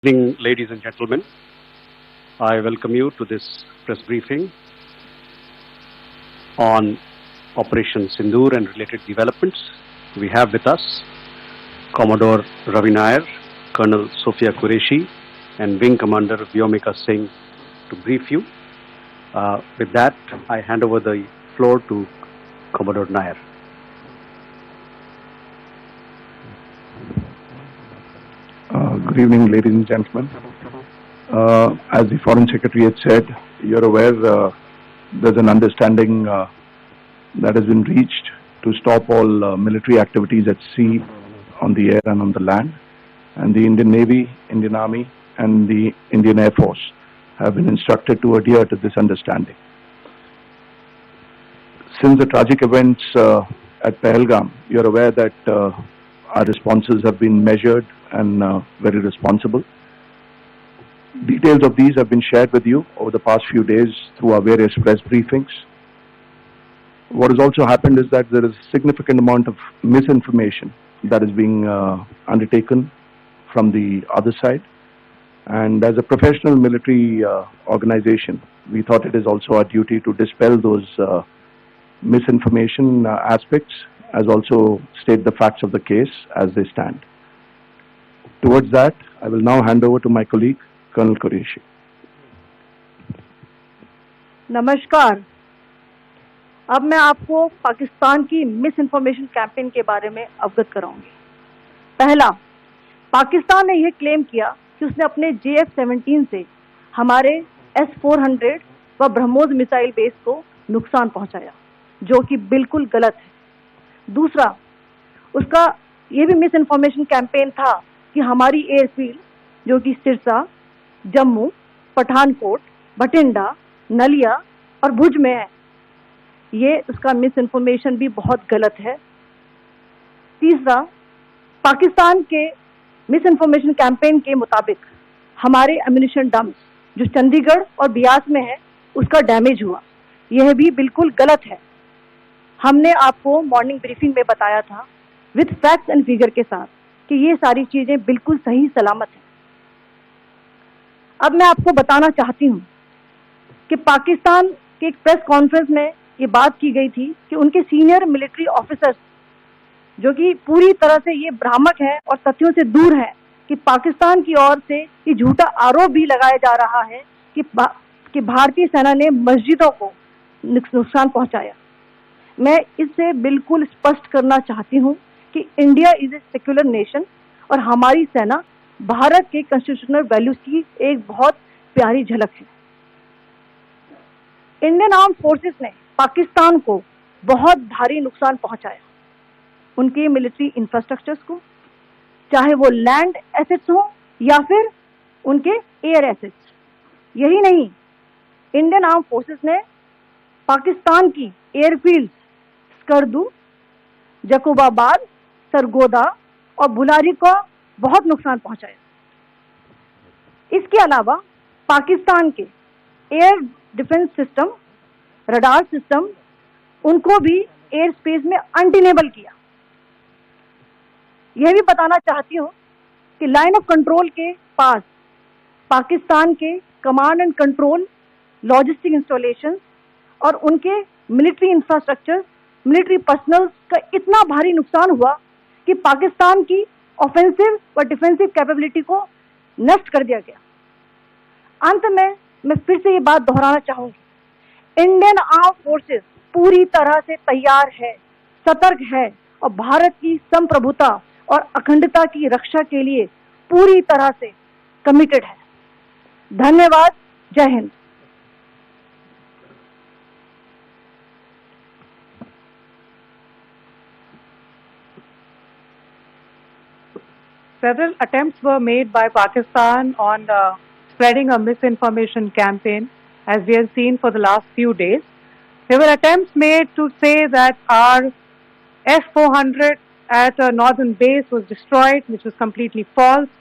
Good evening, ladies and gentlemen. I welcome you to this press briefing on Operation Sindoor and related developments. We have with us Commodore Ravi Nair, Colonel Sophia Qureshi, and Wing Commander Vyomika Singh to brief you. With that, I hand over the floor to Commodore Nair. Good evening, ladies and gentlemen. As the Foreign Secretary had said, you're aware there's an understanding that has been reached to stop all military activities at sea, on the air and on the land. And the Indian Navy, Indian Army and the Indian Air Force have been instructed to adhere to this understanding. Since the tragic events at Pahalgam, you're aware that our responses have been measured and very responsible. Details of these have been shared with you over the past few days through our various press briefings. What has also happened is that there is a significant amount of misinformation that is being undertaken from the other side. And as a professional military organization, we thought it is also our duty to dispel those misinformation aspects, as also state the facts of the case as they stand. Towards that, I will now hand over to my colleague, Colonel Qureshi. नमस्कार। अब मैं आपको पाकिस्तान की miss information campaign के बारे में अवगत कराऊंगी। पहला, पाकिस्तान ने यह क्लेम किया कि उसने अपने JF-17 से हमारे S-400 व ब्रह्मोस मिसाइल बेस को नुकसान पहुंचाया, जो कि बिल्कुल गलत है। दूसरा, उसका ये भी मिस इन्फॉर्मेशन कैंपेन था कि हमारी एयरफील्ड, जो कि सिरसा, जम्मू, पठानकोट, बठिंडा, नलिया और भुज में है, ये उसका मिस इन्फॉर्मेशन भी बहुत गलत है। तीसरा, पाकिस्तान के मिस इन्फॉर्मेशन कैंपेन के मुताबिक हमारे एम्यूनिशन डंप्स जो चंडीगढ़ और बियास में है, उसका डैमेज हुआ, यह भी बिल्कुल गलत है। हमने आपको मॉर्निंग ब्रीफिंग में बताया था विद फैक्ट्स एंड फिगर के साथ कि ये सारी चीजें बिल्कुल सही सलामत हैं। अब मैं आपको बताना चाहती हूँ कि पाकिस्तान के एक प्रेस कॉन्फ्रेंस में ये बात की गई थी कि उनके सीनियर मिलिट्री ऑफिसर्स, जो कि पूरी तरह से ये भ्रामक है और तथ्यों से दूर है, कि पाकिस्तान की ओर से ये झूठा आरोप भी लगाया जा रहा है कि भारतीय सेना ने मस्जिदों को नुकसान पहुंचाया। मैं इससे बिल्कुल स्पष्ट करना चाहती हूं कि India is a secular nation और हमारी सेना भारत के कॉन्स्टिट्यूशनल वैल्यूज की एक बहुत प्यारी झलक है। इंडियन आर्म फोर्सेस ने पाकिस्तान को बहुत भारी नुकसान पहुंचाया, उनके मिलिट्री इंफ्रास्ट्रक्चर्स को, चाहे वो लैंड एसेट्स हो या फिर उनके एयर एसेट्स। यही नहीं, इंडियन आर्म फोर्सेस ने पाकिस्तान की एयरफील्ड स्कर्दू, जकोबाबाद, सरगोदा और बुलारी को बहुत नुकसान पहुंचाया। इसके अलावा पाकिस्तान के air defence system, radar system, उनको भी एयर स्पेस में अनडिनेबल किया। यह भी बताना चाहती हूँ कि लाइन ऑफ कंट्रोल के पास पाकिस्तान के command and control, logistic installation और उनके मिलिट्री इंफ्रास्ट्रक्चर, मिलिट्री पर्सनल का इतना भारी नुकसान हुआ कि पाकिस्तान की ऑफेंसिव व डिफेंसिव कैपेबिलिटी को नष्ट कर दिया गया। अंत में मैं फिर से ये बात दोहराना चाहूंगी, इंडियन आर्म फोर्सेस पूरी तरह से तैयार है, सतर्क है और भारत की संप्रभुता और अखंडता की रक्षा के लिए पूरी तरह से कमिटेड है। धन्यवाद। जय Hind. Several attempts were made by Pakistan on spreading a misinformation campaign, as we have seen for the last few days. There were attempts made to say that our S-400 at a northern base was destroyed, which was completely false.